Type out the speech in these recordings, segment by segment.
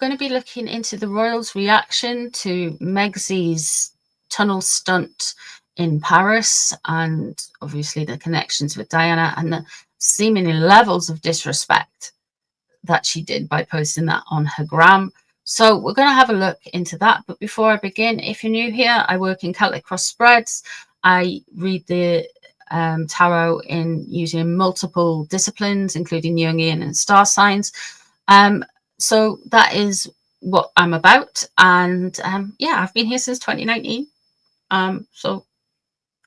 going to be looking into the Royals' reaction to Megsy's tunnel stunt in Paris, and obviously the connections with Diana and the seemingly levels of disrespect that she did by posting that on her gram. So we're going to have a look into that. But before I begin, if you're new here, I work in Celtic cross spreads. I read the tarot in using multiple disciplines, including Jungian and star signs. So that is what I'm about. And yeah, I've been here since 2019. So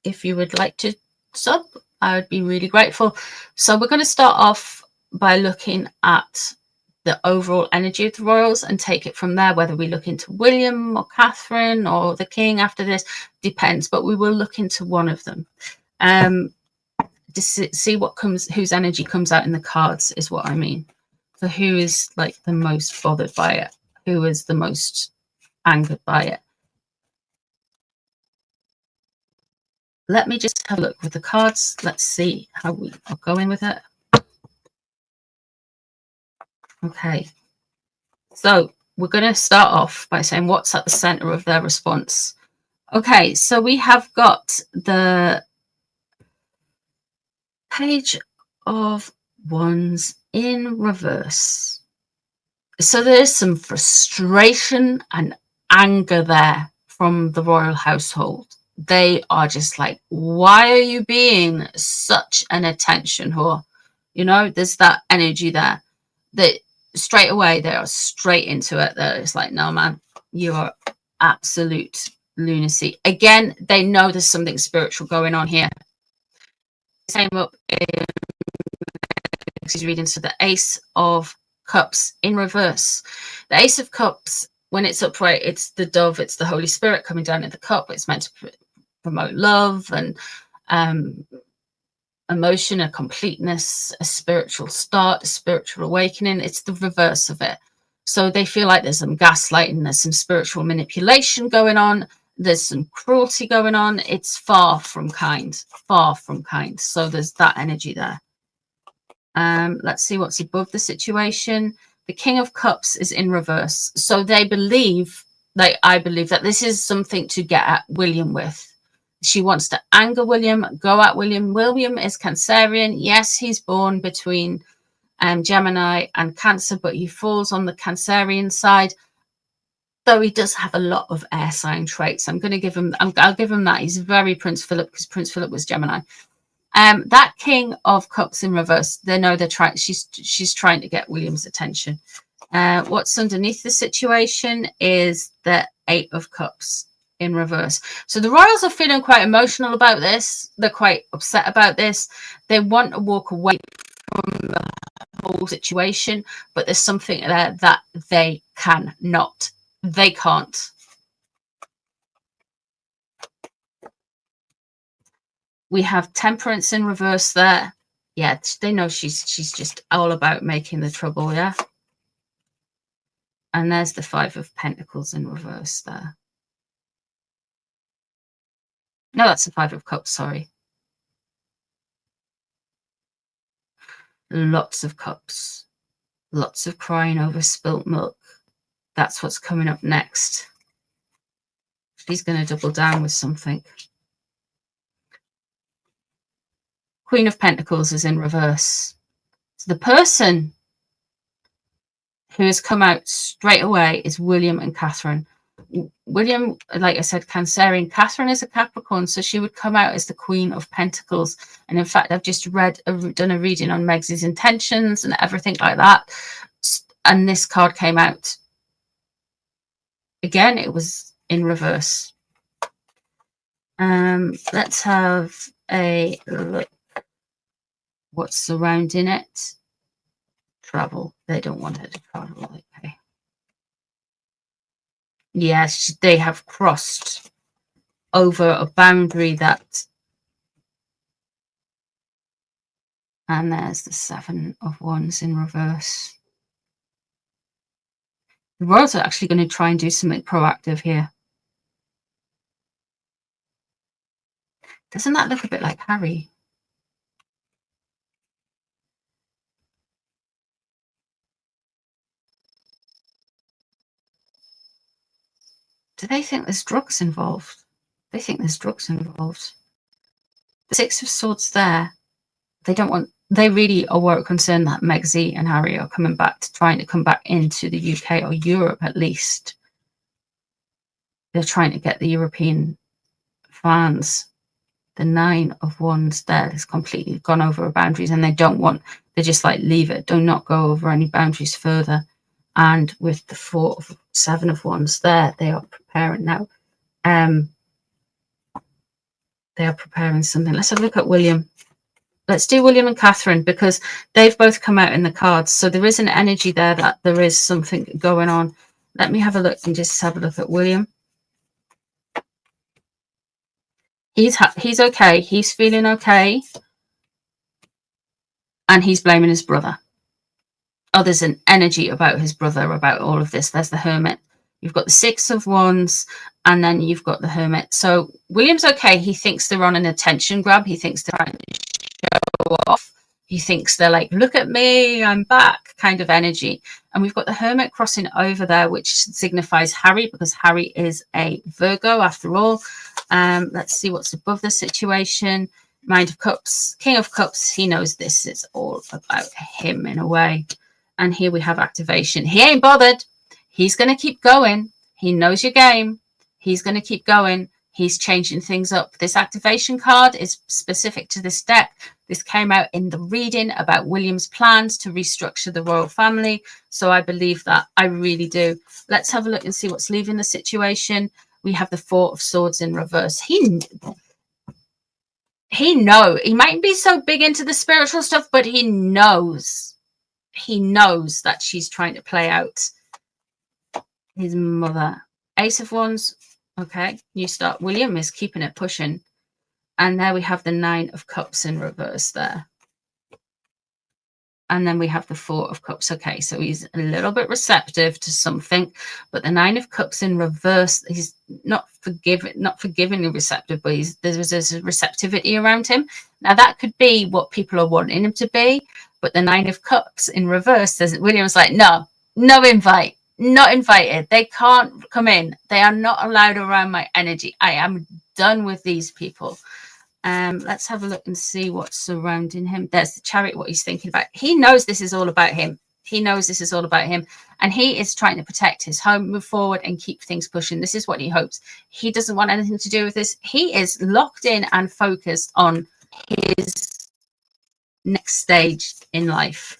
if you would like to sub, I would be really grateful. So we're going to start off by looking at the overall energy of the royals and take it from there. Whether we look into William or Catherine or the king after this depends, but we will look into one of them to see what comes, whose energy comes out in the cards is what I mean. So who is like the most bothered by it, who is the most angered by it. Let me just have a look with the cards. Let's see how we are going with it. Okay, so we're going to start off by saying what's at the center of their response. Okay, so we have got the Page of Wands in reverse. So there's some frustration and anger there from the royal household. They are just like, why are you being such an attention whore? You know, there's that energy there that straight away they are straight into it. They're just like, no, man, you are absolute lunacy. Again, they know there's something spiritual going on here. Same up in these readings. So the Ace of Cups in reverse. The Ace of Cups, when it's upright, it's the dove, it's the Holy Spirit coming down in the cup. It's meant to promote love and emotion, a completeness, a spiritual start, a spiritual awakening. It's the reverse of it. So they feel like there's some gaslighting, there's some spiritual manipulation going on, there's some cruelty going on. It's far from kind, far from kind. So there's that energy there. Let's see what's above the situation. The King of Cups is in reverse. So they believe, like I believe, that this is something to get at William with. She wants to anger William, go at William. William is Cancerian. Yes, he's born between Gemini and Cancer, but he falls on the Cancerian side, though he does have a lot of air sign traits. I'm going to give him, I'll give him that. He's very Prince Philip, because Prince Philip was Gemini. That King of Cups in reverse, they know they're trying, she's trying to get William's attention. What's underneath the situation is the Eight of Cups in reverse. So the royals are feeling quite emotional about this. They're quite upset about this. They want to walk away from the whole situation, but there's something there that they cannot. They can't. We have Temperance in reverse there. Yeah, they know she's just all about making the trouble, yeah. And there's the Five of Pentacles in reverse there. No, that's the Five of Cups, sorry. Lots of cups. Lots of crying over spilt milk. That's what's coming up next. She's going to double down with something. Queen of Pentacles is in reverse. So the person who has come out straight away is William and Catherine. William, like I said, Cancerian. Catherine is a Capricorn, so she would come out as the Queen of Pentacles. And in fact, I've just done a reading on Megsy's intentions and everything like that. And this card came out. Again, it was in reverse. Let's have a look. What's surrounding it? Travel. They don't want her to travel. Okay. Yes, they have crossed over a boundary that. And there's the Seven of Wands in reverse. The royals are actually going to try and do something proactive here. Doesn't that look a bit like Harry? Do they think there's drugs involved? They think there's drugs involved. The Six of Swords there. They really are concerned that Meg Z and Harry are trying to come back into the UK or Europe at least. They're trying to get the European fans. The Nine of Wands there has completely gone over boundaries, and they're just like, leave it, do not go over any boundaries further. And with the Seven of Wands there, they are preparing now. They are preparing something. Let's have a look at William. Let's do William and Catherine, because they've both come out in the cards. So there is an energy there that there is something going on. Let me have a look and just have a look at William. He's okay. He's feeling okay. And he's blaming his brother. Oh, there's an energy about his brother, about all of this. There's the Hermit. You've got the Six of Wands, and then you've got the Hermit. So William's okay. He thinks they're on an attention grab. He thinks they're trying to show off. He thinks they're like, look at me, I'm back, kind of energy. And we've got the Hermit crossing over there, which signifies Harry, because Harry is a Virgo after all. Let's see what's above the situation. Mind of Cups, King of Cups. He knows this is all about him in a way. And here we have activation. He ain't bothered. He's going to keep going. He knows your game. He's going to keep going. He's changing things up. This activation card is specific to this deck. This came out in the reading about William's plans to restructure the royal family. So I believe that. I really do. Let's have a look and see what's leaving the situation. We have the Four of Swords in reverse. He might be so big into the spiritual stuff, but he knows that she's trying to play out his mother. Ace of Wands. Okay, new start. William is keeping it pushing. And there we have the Nine of Cups in reverse there. And then we have the Four of Cups. Okay, so he's a little bit receptive to something, but the Nine of Cups in reverse, he's not forgivingly receptive, but there's a receptivity around him. Now that could be what people are wanting him to be, but the Nine of Cups in reverse says William's like, no invite. Not invited. They can't come in. They are not allowed around my energy. I am done with these people. Let's have a look and see what's surrounding him. There's the Chariot, what he's thinking about. He knows this is all about him. He knows this is all about him. And he is trying to protect his home, move forward and keep things pushing. This is what he hopes. He doesn't want anything to do with this. He is locked in and focused on his next stage in life.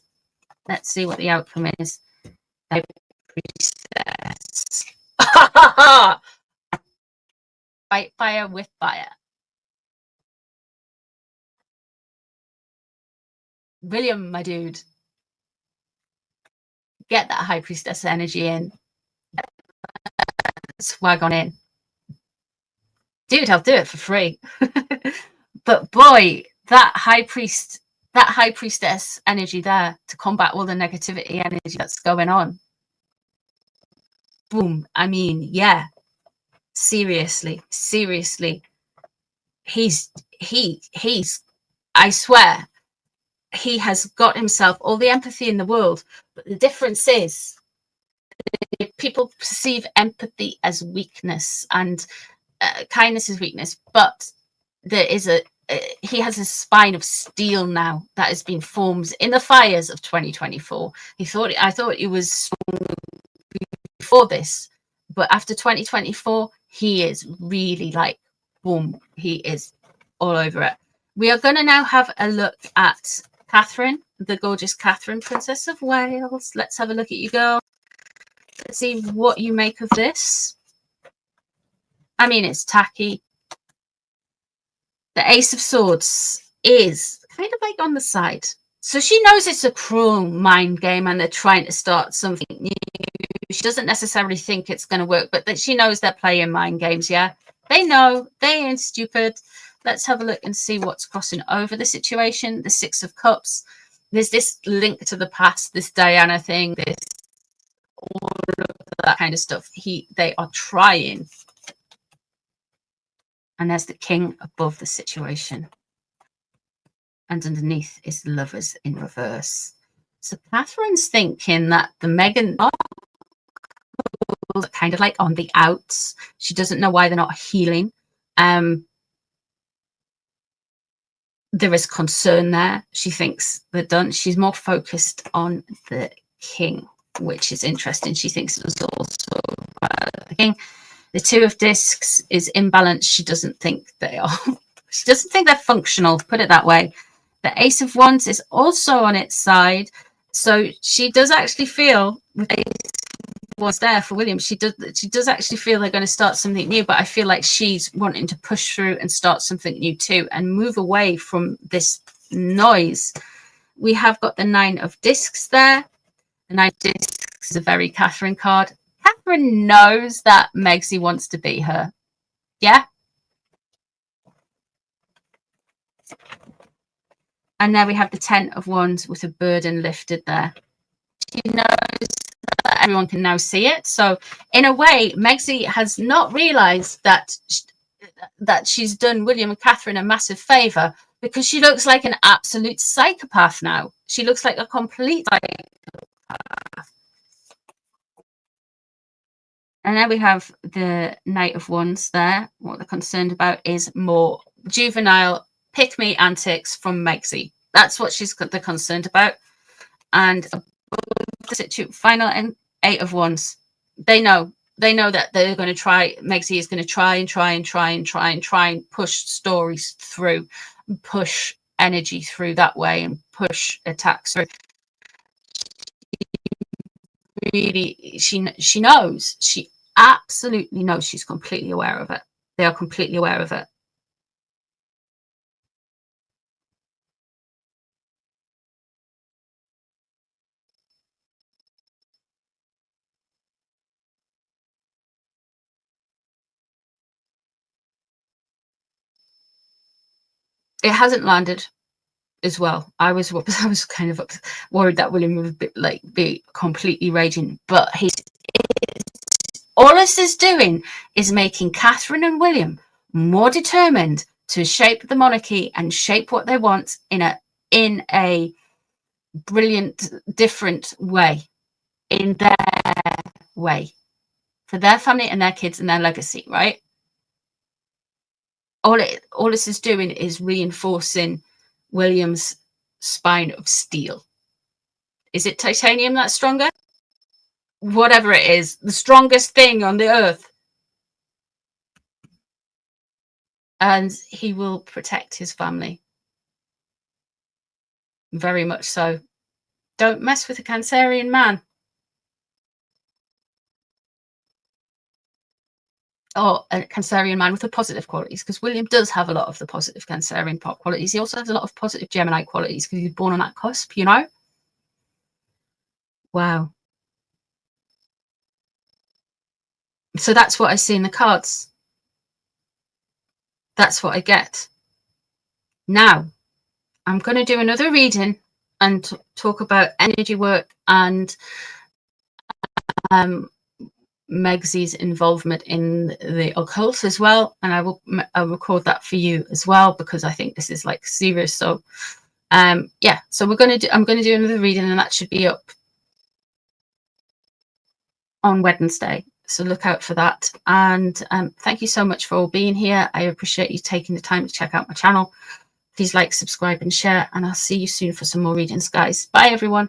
Let's see what the outcome is. Fight fire with fire. William, my dude, get that High Priestess energy in. Swag on in. Dude, I'll do it for free. But boy, that High Priestess energy there to combat all the negativity energy that's going on. Boom. I mean, yeah. Seriously. He's I swear, he has got himself all the empathy in the world. But the difference is people perceive empathy as weakness and kindness is weakness. But there is he has a spine of steel now that has been formed in the fires of 2024. I thought he was strong before this, but after 2024 he is really like boom, he is all over it. We are going to now have a look at Catherine, the gorgeous Catherine, Princess of Wales. Let's have a look at you, girl. Let's see what you make of this. I mean, it's tacky. The Ace of Swords is kind of like on the side. So she knows it's a cruel mind game and they're trying to start something new. She doesn't necessarily think it's going to work, but that she knows they're playing mind games, yeah? They know. They ain't stupid. Let's have a look and see what's crossing over the situation. The Six of Cups. There's this link to the past, this Diana thing, this all of that kind of stuff. They are trying. And there's the King above the situation. And underneath is the Lovers in reverse. So Catherine's thinking that the Meghan are kind of like on the outs. She doesn't know why they're not healing. There is concern there. She thinks they're done. She's more focused on the king, which is interesting. She thinks it was also the king. The two of discs is imbalanced. She doesn't think they are. She doesn't think they're functional, put it that way. The ace of wands is also on its side. So she does actually feel, with ace of wands there for William, she does actually feel they're going to start something new, but I feel like she's wanting to push through and start something new too and move away from this noise. We have got the 9 of discs there. The 9 of discs is a very Catherine card. Catherine knows that Megsy wants to be her. Yeah. And now we have the 10 of wands with a burden lifted there. She knows that everyone can now see it. So in a way, Megsy has not realized that she's done William and Catherine a massive favor, because she looks like an absolute psychopath now. She looks like a complete psychopath. And then we have the Knight of Wands there. What they're concerned about is more juvenile pick-me antics from Megsy. That's what they're concerned about. And the final 8 of Wands. They know that they're going to try. Megsy is going to try and push stories through, push energy through that way, and push attacks through. Really, she knows. She absolutely knows. She's completely aware of it. They are completely aware of it. It hasn't landed as well. I was kind of worried that William would be completely raging, but all this is doing is making Catherine and William more determined to shape the monarchy and shape what they want in a brilliant, different way, in their way, for their family and their kids and their legacy, right? All this is doing is reinforcing William's spine of steel. Is it titanium that's stronger? Whatever it is, the strongest thing on the earth. And he will protect his family. Very much so. Don't mess with a Cancerian man. Or a Cancerian man with the positive qualities, because William does have a lot of the positive Cancerian qualities. He also has a lot of positive Gemini qualities because he's born on that cusp, you know? Wow. So that's what I see in the cards. That's what I get. Now, I'm going to do another reading and talk about energy work and Megsy's involvement in the occult as well, and I'll record that for you as well, because I think this is like serious. So yeah, so I'm going to do another reading, and that should be up on Wednesday, so look out for that. And thank you so much for all being here. I appreciate you taking the time to check out my channel. Please like, subscribe and share, and I'll see you soon for some more readings, guys. Bye everyone.